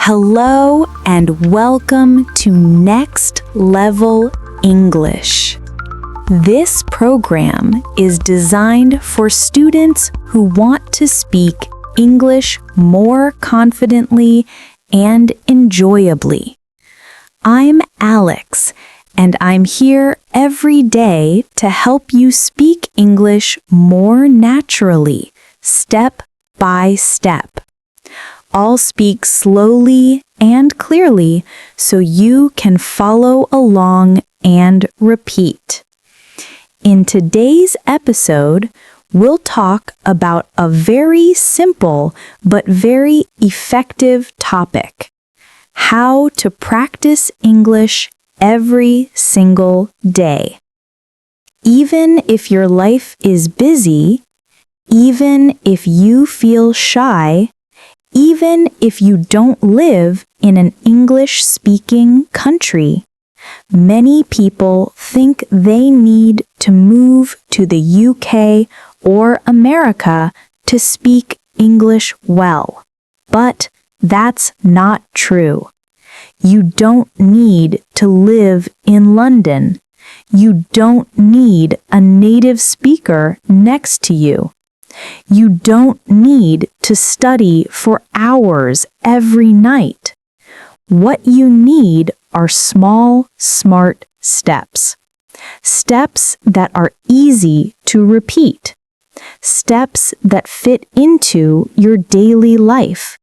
Hello and welcome to Next Level English. This program is designed for students who want to speak English more confidently and enjoyably. I'm Alex, and I'm here every day to help you speak English more naturally, step by step. I'll speak slowly and clearly so you can follow along and repeat. In today's episode, we'll talk about a very simple but very effective topic: how to practice English every single day. Even if your life is busy, even if you feel shy, even if you don't live in an English-speaking country, many people think they need to move to the UK or America to speak English well. But that's not true. You don't need to live in London. You don't need a native speaker next to you. You don't need to study for hours every night. What you need are small, smart steps. Steps that are easy to repeat. Steps that fit into your daily life.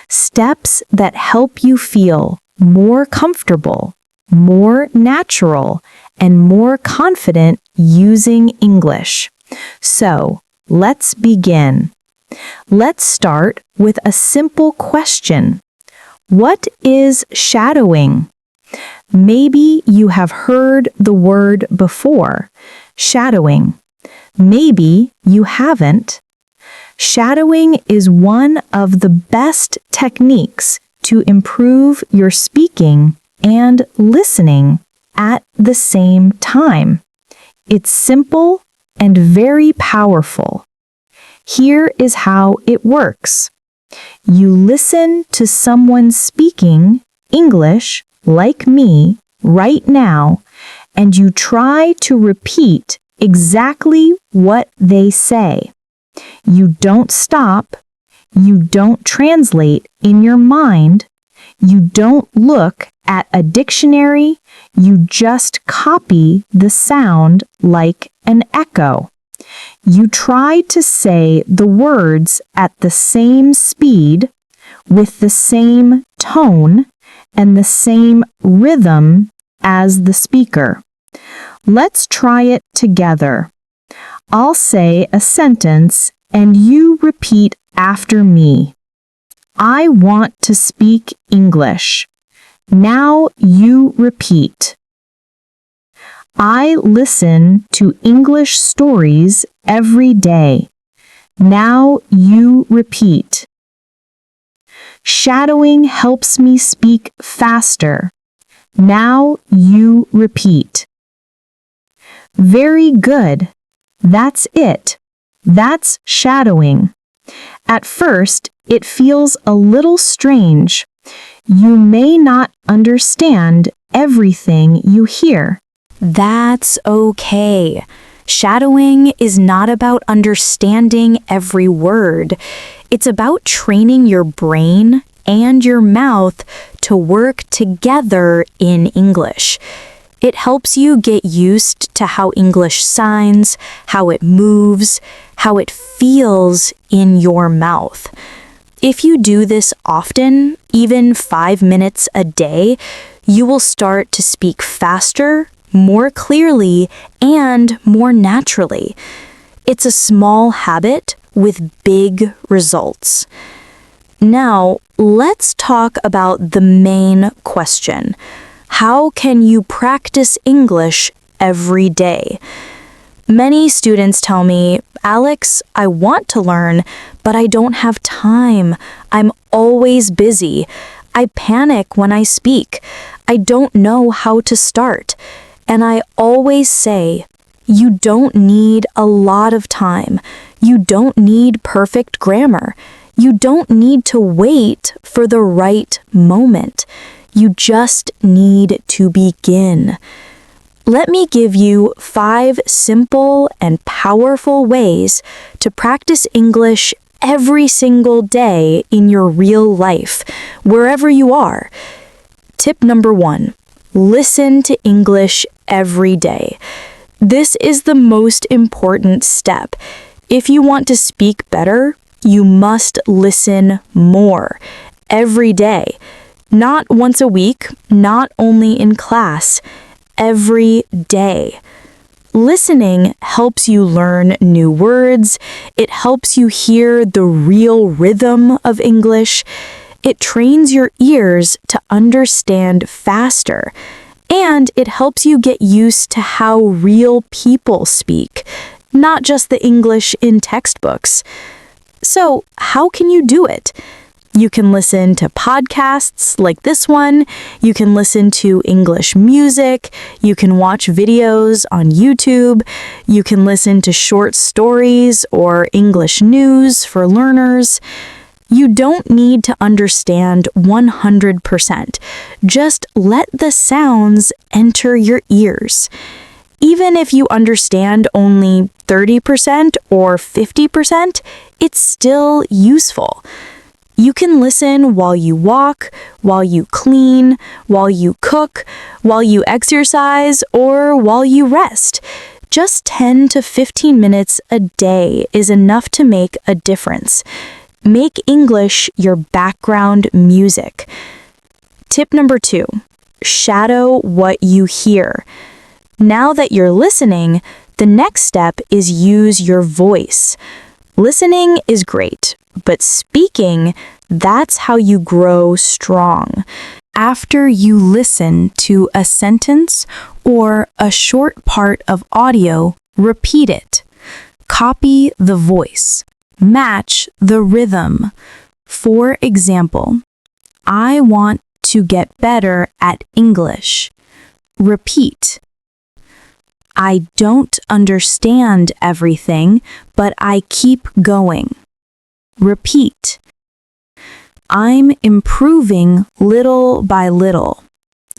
Steps that help you feel more comfortable, more natural, and more confident using English. So, let's begin. Let's start with a simple question. What is shadowing? Maybe you have heard the word before, shadowing. Maybe you haven't. Shadowing is one of the best techniques to improve your speaking and listening at the same time. It's simple and very powerful. Here is how it works. You listen to someone speaking English like me right now, and you try to repeat exactly what they say. You don't stop. You don't translate in your mind. You don't look at a dictionary. You just copy the sound like an echo. You try to say the words at the same speed, with the same tone, and the same rhythm as the speaker. Let's try it together. I'll say a sentence and you repeat after me. I want to speak English. Now you repeat. I listen to English stories every day. Now you repeat. Shadowing helps me speak faster. Now you repeat. Very good. That's it. That's shadowing. At first, it feels a little strange. You may not understand everything you hear. That's okay. Shadowing is not about understanding every word. It's about training your brain and your mouth to work together in English. It helps you get used to how English sounds, how it moves, how it feels in your mouth. If you do this often, even 5 minutes a day, you will start to speak faster, more clearly, and more naturally. It's a small habit with big results. Now, let's talk about the main question. How can you practice English every day? Many students tell me, Alex, I want to learn, but I don't have time. I'm always busy. I panic when I speak. I don't know how to start. And I always say, you don't need a lot of time. You don't need perfect grammar. You don't need to wait for the right moment. You just need to begin. Let me give you 5 simple and powerful ways to practice English every single day in your real life, wherever you are. Tip number 1, listen to English every day. This is the most important step. If you want to speak better, you must listen more every day. Not once a week, not only in class, every day. Listening helps you learn new words. It helps you hear the real rhythm of English. It trains your ears to understand faster. And it helps you get used to how real people speak, not just the English in textbooks. So, how can you do it? You can listen to podcasts like this one. You can listen to English music. You can watch videos on YouTube. You can listen to short stories or English news for learners. You don't need to understand 100%. Just let the sounds enter your ears. Even if you understand only 30% or 50%, it's still useful. You can listen while you walk, while you clean, while you cook, while you exercise, or while you rest. Just 10 to 15 minutes a day is enough to make a difference. Make English your background music. Tip number 2, shadow what you hear. Now that you're listening, the next step is use your voice. Listening is great, but speaking, that's how you grow strong. After you listen to a sentence or a short part of audio, repeat it. Copy the voice. Match the rhythm. For example, I want to get better at English. Repeat. I don't understand everything, but I keep going. Repeat. I'm improving little by little.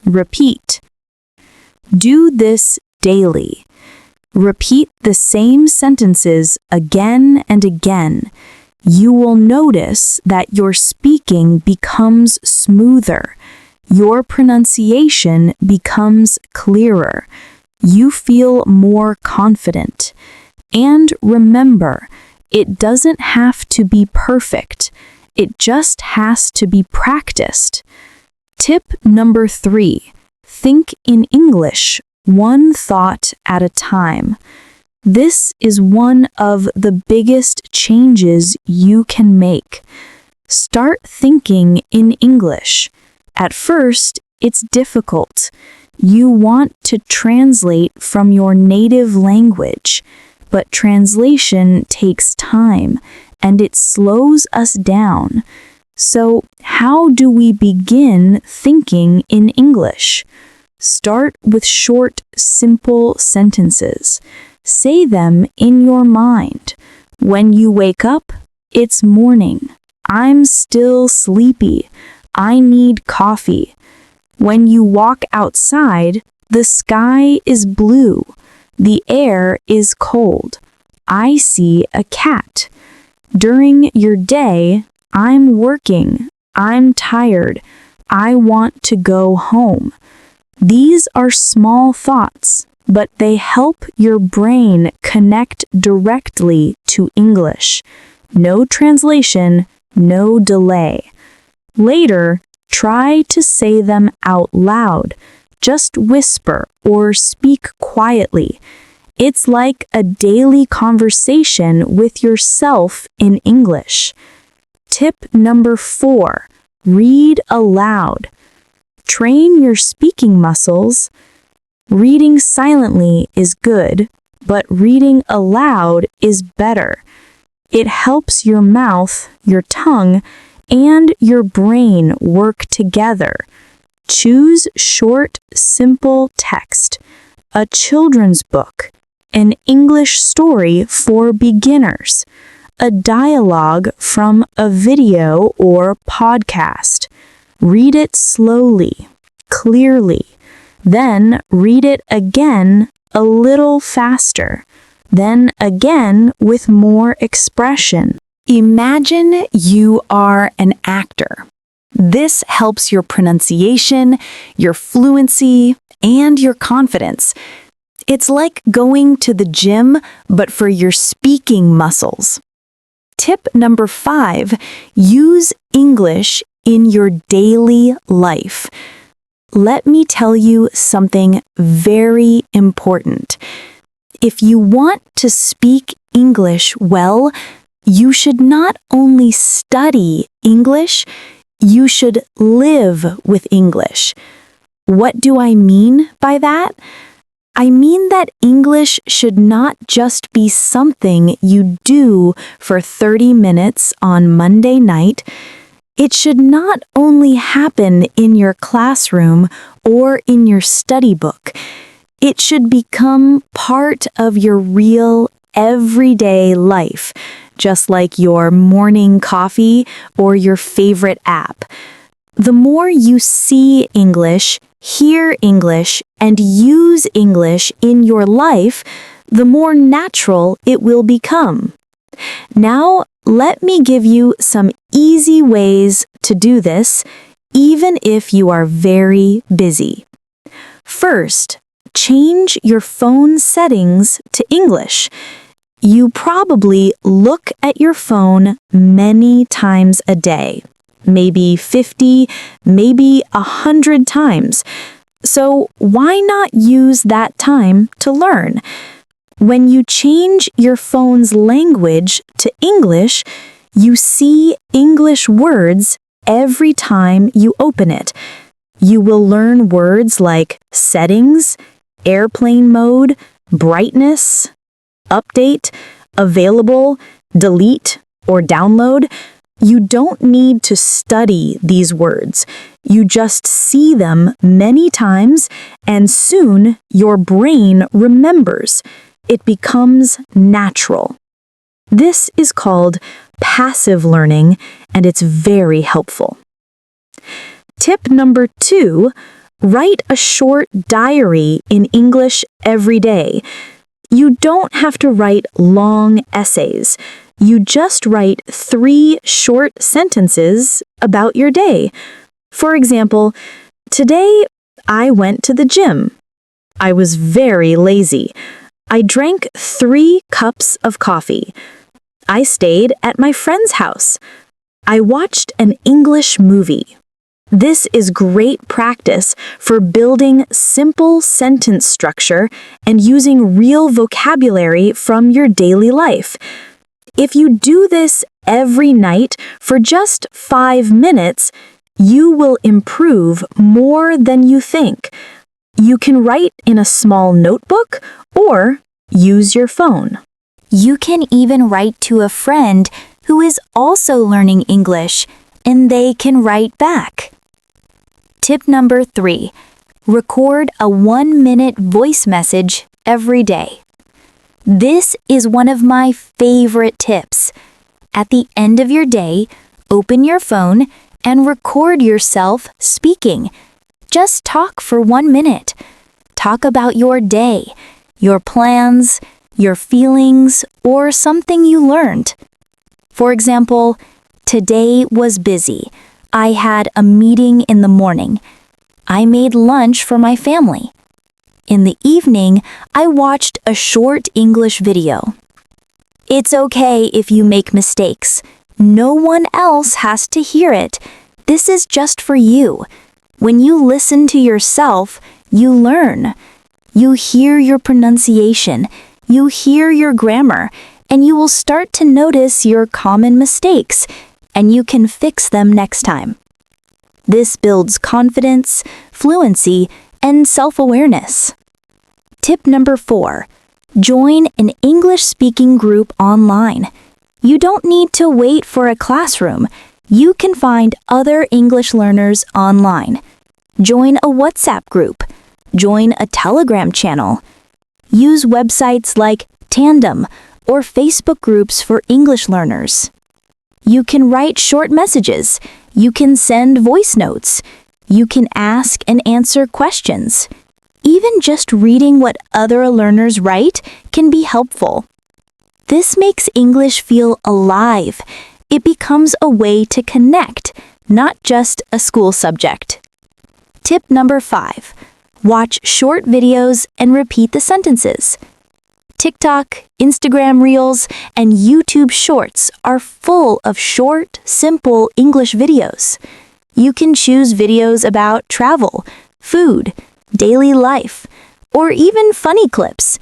Repeat. Do this daily. Repeat the same sentences again and again. You will notice that your speaking becomes smoother. Your pronunciation becomes clearer. You feel more confident. And remember, it doesn't have to be perfect. It just has to be practiced. Tip number 3, think in English, one thought at a time. This is one of the biggest changes you can make. Start thinking in English. At first, it's difficult. You want to translate from your native language, but translation takes time and it slows us down. So, how do we begin thinking in English? Start with short, simple sentences. Say them in your mind. When you wake up, it's morning. I'm still sleepy. I need coffee. When you walk outside, the sky is blue. The air is cold. I see a cat. During your day, I'm working. I'm tired. I want to go home. These are small thoughts, but they help your brain connect directly to English. No translation, no delay. Later, try to say them out loud. Just whisper or speak quietly. It's like a daily conversation with yourself in English. Tip number 4, read aloud. Train your speaking muscles. Reading silently is good, but reading aloud is better. It helps your mouth, your tongue, and your brain work together. Choose short, simple text, a children's book, an English story for beginners, a dialogue from a video or podcast. Read it slowly, clearly. Then read it again a little faster. Then again with more expression. Imagine you are an actor. This helps your pronunciation, your fluency, and your confidence. It's like going to the gym, but for your speaking muscles. Tip number 5, use English in your daily life. Let me tell you something very important. If you want to speak English well, you should not only study English, you should live with English. What do I mean by that? I mean that English should not just be something you do for 30 minutes on Monday night. It should not only happen in your classroom or in your study book. It should become part of your real everyday life, just like your morning coffee or your favorite app. The more you see English, hear English, and use English in your life, the more natural it will become. Now, let me give you some easy ways to do this, even if you are very busy. First, change your phone settings to English. You probably look at your phone many times a day. Maybe 50, maybe 100 times. So why not use that time to learn? When you change your phone's language to English, you see English words every time you open it. You will learn words like settings, airplane mode, brightness, update, available, delete, or download. You don't need to study these words. You just see them many times, and soon your brain remembers. It becomes natural. This is called passive learning, and it's very helpful. Tip number 2, write a short diary in English every day. You don't have to write long essays. You just write 3 short sentences about your day. For example, today I went to the gym. I was very lazy. I drank 3 cups of coffee. I stayed at my friend's house. I watched an English movie. This is great practice for building simple sentence structure and using real vocabulary from your daily life. If you do this every night for just 5 minutes, you will improve more than you think. You can write in a small notebook or use your phone. You can even write to a friend who is also learning English, and they can write back. Tip number 3, record a 1-minute voice message every day. This is one of my favorite tips. At the end of your day, open your phone and record yourself speaking. Just talk for 1 minute. Talk about your day, your plans, your feelings, or something you learned. For example, today was busy. I had a meeting in the morning. I made lunch for my family. In the evening, I watched a short English video. It's okay if you make mistakes. No one else has to hear it. This is just for you. When you listen to yourself, you learn. You hear your pronunciation, you hear your grammar, and you will start to notice your common mistakes, and you can fix them next time. This builds confidence, fluency, and self-awareness. Tip number 4, join an English-speaking group online. You don't need to wait for a classroom. You can find other English learners online. Join a WhatsApp group. Join a Telegram channel. Use websites like Tandem or Facebook groups for English learners. You can write short messages. You can send voice notes. You can ask and answer questions. Even just reading what other learners write can be helpful. This makes English feel alive. It becomes a way to connect, not just a school subject. Tip number 5. Watch short videos and repeat the sentences. TikTok, Instagram Reels, and YouTube Shorts are full of short, simple English videos. You can choose videos about travel, food, daily life, or even funny clips.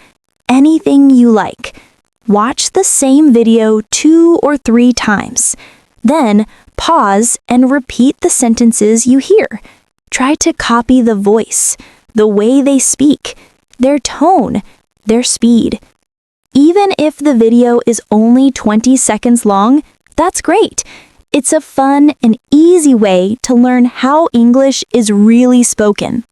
Anything you like. Watch the same video 2 or 3 times. Then pause and repeat the sentences you hear. Try to copy the voice, the way they speak, their tone, their speed. Even if the video is only 20 seconds long, that's great. It's a fun and easy way to learn how English is really spoken.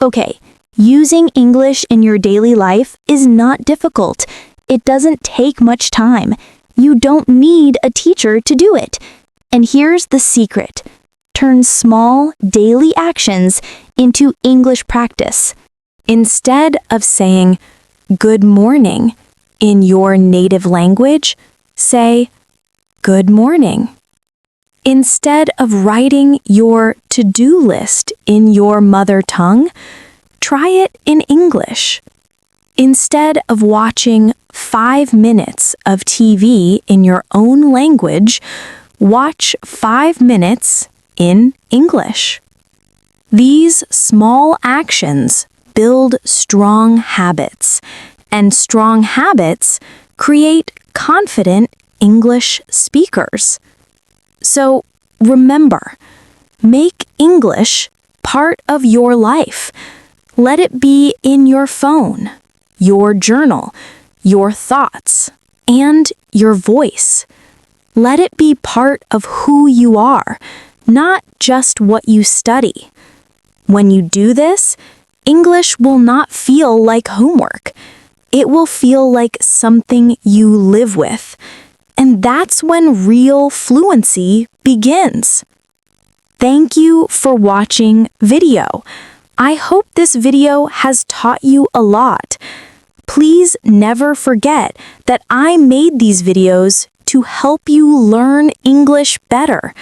Okay, using English in your daily life is not difficult. It doesn't take much time. You don't need a teacher to do it. And here's the secret. Turn small, daily actions into English practice. Instead of saying, "Good morning," in your native language, say, "Good morning." Instead of writing your to-do list in your mother tongue, try it in English. Instead of watching 5 minutes of TV in your own language, watch 5 minutes in English. These small actions build strong habits, and strong habits create confident English speakers. So remember, make English part of your life. Let it be in your phone, your journal, your thoughts, and your voice. Let it be part of who you are, not just what you study. When you do this, English will not feel like homework. It will feel like something you live with. And that's when real fluency begins. Thank you for watching video. I hope this video has taught you a lot. Please never forget that I made these videos to help you learn English better.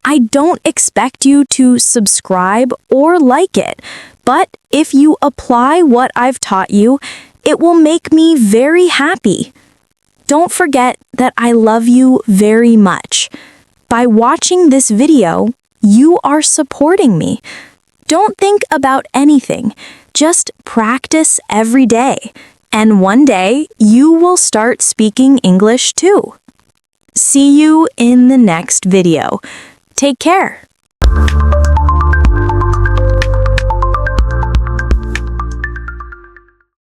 I don't expect you to subscribe or like it, but if you apply what I've taught you, it will make me very happy. Don't forget that I love you very much. By watching this video, you are supporting me. Don't think about anything. Just practice every day. And one day, you will start speaking English too. See you in the next video. Take care.